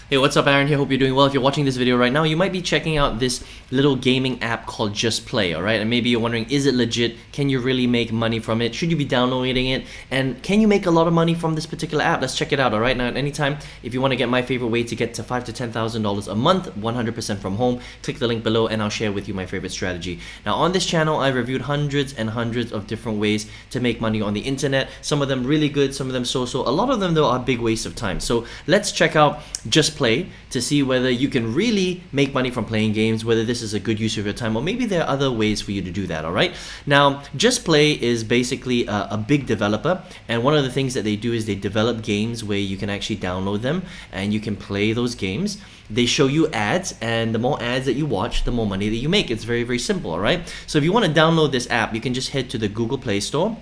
Hey, what's up? Aaron here. Hope you're doing well. If you're watching this video right now, you might be checking out this little gaming app called Just Play, alright? And maybe you're wondering, is it legit? Can you really make money from it? Should you be downloading it? And can you make a lot of money from this particular app? Let's check it out, alright? Now, at any time, if you want to get my favorite way to get to $5,000 to $10,000 a month, 100% from home, click the link below and I'll share with you my favorite strategy. Now, on this channel, I've reviewed hundreds and hundreds of different ways to make money on the internet. Some of them really good, some of them so-so. A lot of them, though, are big waste of time. So let's check out Just Play to see whether you can really make money from playing games, whether this is a good use of your time, or maybe there are other ways for you to do that, alright? Now, Just Play is basically a big developer, and one of the things that they do is they develop games where you can actually download them and you can play those games. They show you ads, and the more ads that you watch, the more money that you make. It's very, very simple, alright? So if you want to download this app, you can just head to the Google Play Store.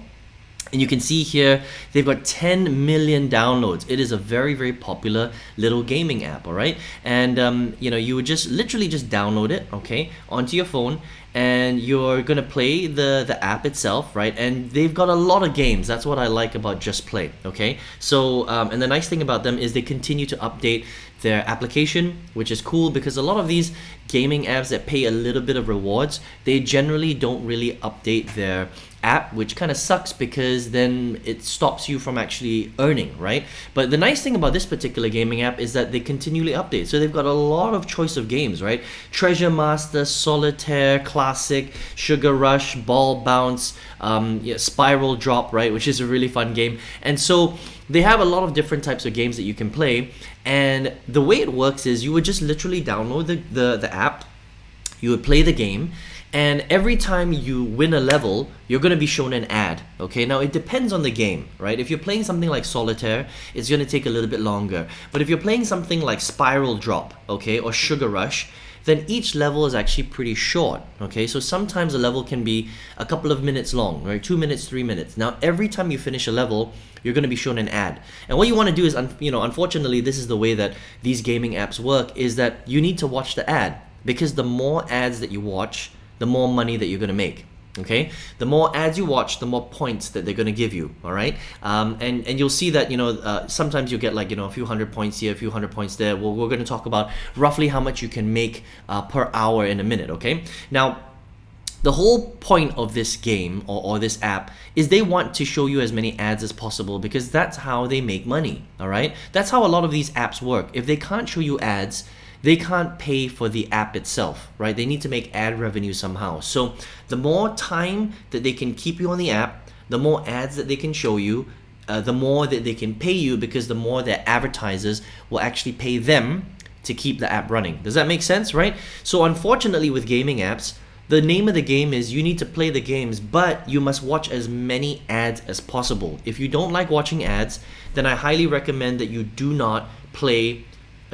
And you can see here, they've got 10 million downloads. It is a very, very popular little gaming app, all right? And, you would just literally just download it, okay, onto your phone, and you're gonna play the app itself, right? And they've got a lot of games. That's what I like about Just Play, okay? So, and the nice thing about them is they continue to update their application, which is cool because a lot of these gaming apps that pay a little bit of rewards, they generally don't really update their app, which kind of sucks because then it stops you from actually earning, right? But the nice thing about this particular gaming app is that they continually update. So they've got a lot of choice of games, right? Treasure Master, Solitaire, Classic, Sugar Rush, Ball Bounce, Spiral Drop, right? Which is a really fun game. And so they have a lot of different types of games that you can play. And the way it works is you would just literally download the app, you would play the game, and every time you win a level, you're going to be shown an ad, okay? Now, it depends on the game, right? If you're playing something like Solitaire, it's going to take a little bit longer. But if you're playing something like Spiral Drop, okay, or Sugar Rush, then each level is actually pretty short, okay? So sometimes a level can be a couple of minutes long, right? 2 minutes, 3 minutes. Now, every time you finish a level, you're going to be shown an ad. And what you want to do is, unfortunately, this is the way that these gaming apps work, is that you need to watch the ad, because the more ads that you watch, the more money that you're going to make, okay? The more ads you watch, the more points that they're going to give you, all right? And you'll see that, sometimes you get like, a few hundred points here, a few hundred points there. Well, we're going to talk about roughly how much you can make per hour in a minute, okay? Now, the whole point of this game or this app is they want to show you as many ads as possible because that's how they make money, all right? That's how a lot of these apps work. If they can't show you ads, they can't pay for the app itself, right? They need to make ad revenue somehow. So the more time that they can keep you on the app, the more ads that they can show you, the more that they can pay you, because the more their advertisers will actually pay them to keep the app running. Does that make sense, right? So unfortunately with gaming apps, the name of the game is you need to play the games, but you must watch as many ads as possible. If you don't like watching ads, then I highly recommend that you do not play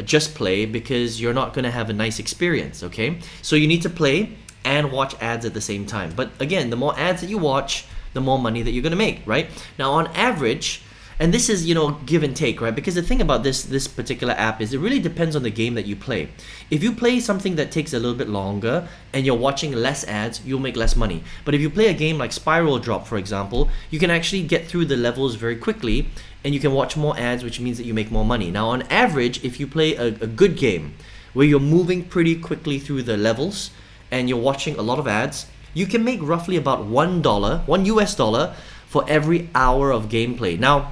Just Play, because you're not going to have a nice experience, okay? So you need to play and watch ads at the same time. But again, the more ads that you watch, the more money that you're going to make, right? Now, on average, and this is, give and take, right? Because the thing about this particular app is it really depends on the game that you play. If you play something that takes a little bit longer and you're watching less ads, you'll make less money. But if you play a game like Spiral Drop, for example, you can actually get through the levels very quickly and you can watch more ads, which means that you make more money. Now, on average, if you play a good game where you're moving pretty quickly through the levels and you're watching a lot of ads, you can make roughly about $1 for every hour of gameplay. Now,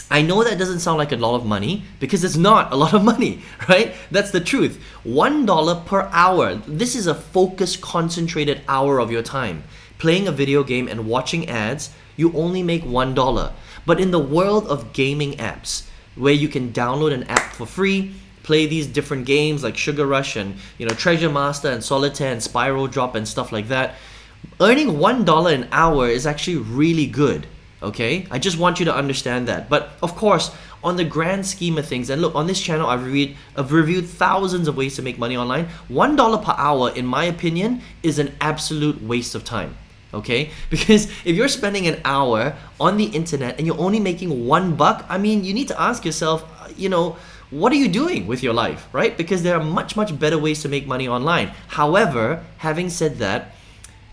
I know that doesn't sound like a lot of money because it's not a lot of money, right? That's the truth. $1 per hour. This is a focused, concentrated hour of your time. Playing a video game and watching ads, you only make $1. But in the world of gaming apps, where you can download an app for free, play these different games like Sugar Rush and Treasure Master and Solitaire and Spiral Drop and stuff like that, earning $1 an hour is actually really good. Okay, I just want you to understand that. But of course, on the grand scheme of things, and look, on this channel I've reviewed thousands of ways to make money online. $1 per hour, in my opinion, is an absolute waste of time. Okay, because if you're spending an hour on the internet and you're only making $1, I mean, you need to ask yourself, what are you doing with your life, right? Because there are much better ways to make money online. However, having said that,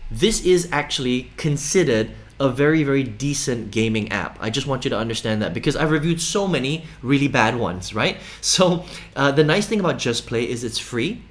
this is actually considered a very, very decent gaming app. I just want you to understand that because I've reviewed so many really bad ones, right? So the nice thing about Just Play is it's free,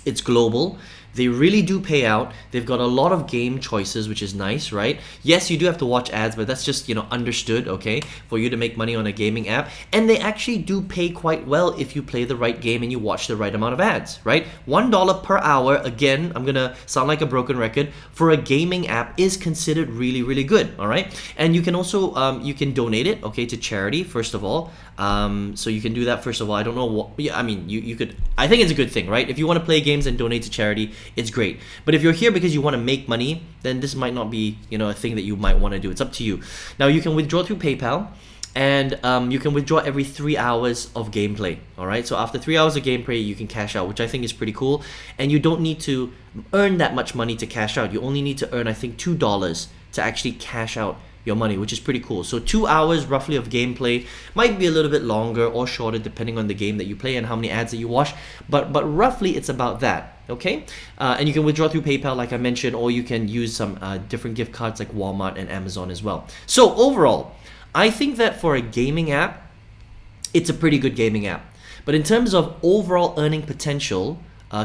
it's global. They really do pay out. They've got a lot of game choices, which is nice, right? Yes, you do have to watch ads, but that's just, understood, okay? For you to make money on a gaming app. And they actually do pay quite well if you play the right game and you watch the right amount of ads, right? $1 per hour, again, I'm gonna sound like a broken record, for a gaming app is considered really, really good, all right? And you can also, you can donate it, okay, to charity, first of all. So you can do that, first of all. I don't know what, yeah, I mean, you could, I think it's a good thing, right? If you want to play games and donate to charity, it's great. But if you're here because you want to make money, then this might not be, a thing that you might want to do. It's up to you. Now, you can withdraw through PayPal, and you can withdraw every 3 hours of gameplay, all right? So after 3 hours of gameplay, you can cash out, which I think is pretty cool. And you don't need to earn that much money to cash out. You only need to earn, I think, $2 to actually cash out your money, which is pretty cool. So 2 hours roughly of gameplay, might be a little bit longer or shorter depending on the game that you play and how many ads that you watch, but roughly it's about that, okay? And you can withdraw through PayPal, like I mentioned, or you can use some different gift cards like Walmart and Amazon as well. So overall, I think that for a gaming app, it's a pretty good gaming app. But in terms of overall earning potential,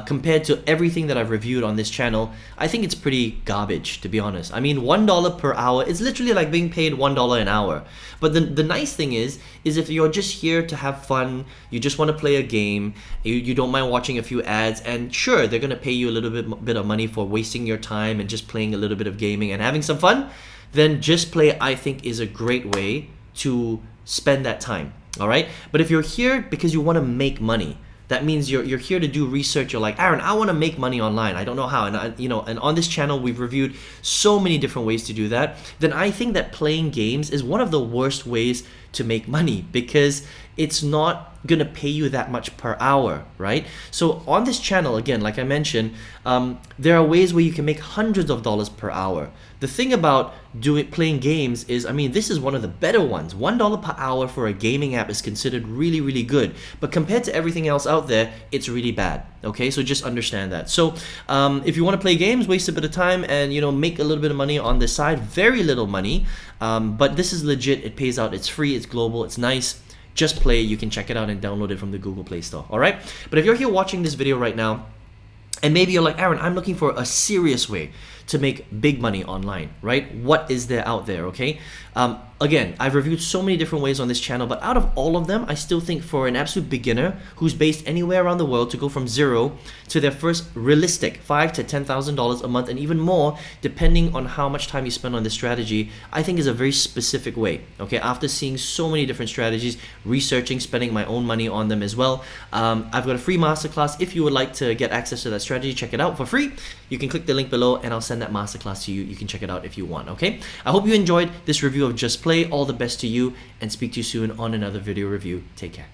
compared to everything that I've reviewed on this channel, I think it's pretty garbage, to be honest. I mean, $1 per hour is literally like being paid $1 an hour. But the nice thing is if you're just here to have fun, you just want to play a game, you don't mind watching a few ads, and sure, they're going to pay you a little bit of money for wasting your time and just playing a little bit of gaming and having some fun, then Just Play, I think, is a great way to spend that time, all right? But if you're here because you want to make money, that means you're here to do research. You're like, Aaron, I want to make money online. I don't know how. And on this channel, we've reviewed so many different ways to do that. Then I think that playing games is one of the worst ways to make money because it's not gonna pay you that much per hour, right? So on this channel, again, like I mentioned, there are ways where you can make hundreds of dollars per hour. The thing about playing games is, I mean, this is one of the better ones. $1 per hour for a gaming app is considered really, really good. But compared to everything else out there, it's really bad. Okay, so just understand that. So if you want to play games, waste a bit of time and make a little bit of money on the side, very little money, but this is legit. It pays out. It's free. It's global. It's nice. Just Play. You can check it out and download it from the Google Play Store. All right. But if you're here watching this video right now, and maybe you're like, Aaron, I'm looking for a serious way to make big money online, right? What is there out there, okay? Again, I've reviewed so many different ways on this channel, but out of all of them, I still think for an absolute beginner who's based anywhere around the world to go from zero to their first realistic $5,000 to $10,000 a month and even more, depending on how much time you spend on this strategy, I think is a very specific way, okay? After seeing so many different strategies, researching, spending my own money on them as well, I've got a free masterclass. If you would like to get access to that strategy, check it out for free. You can click the link below and I'll send that masterclass to you. You can check it out if you want, okay? I hope you enjoyed this review of Just Play. All the best to you and speak to you soon on another video review. Take care.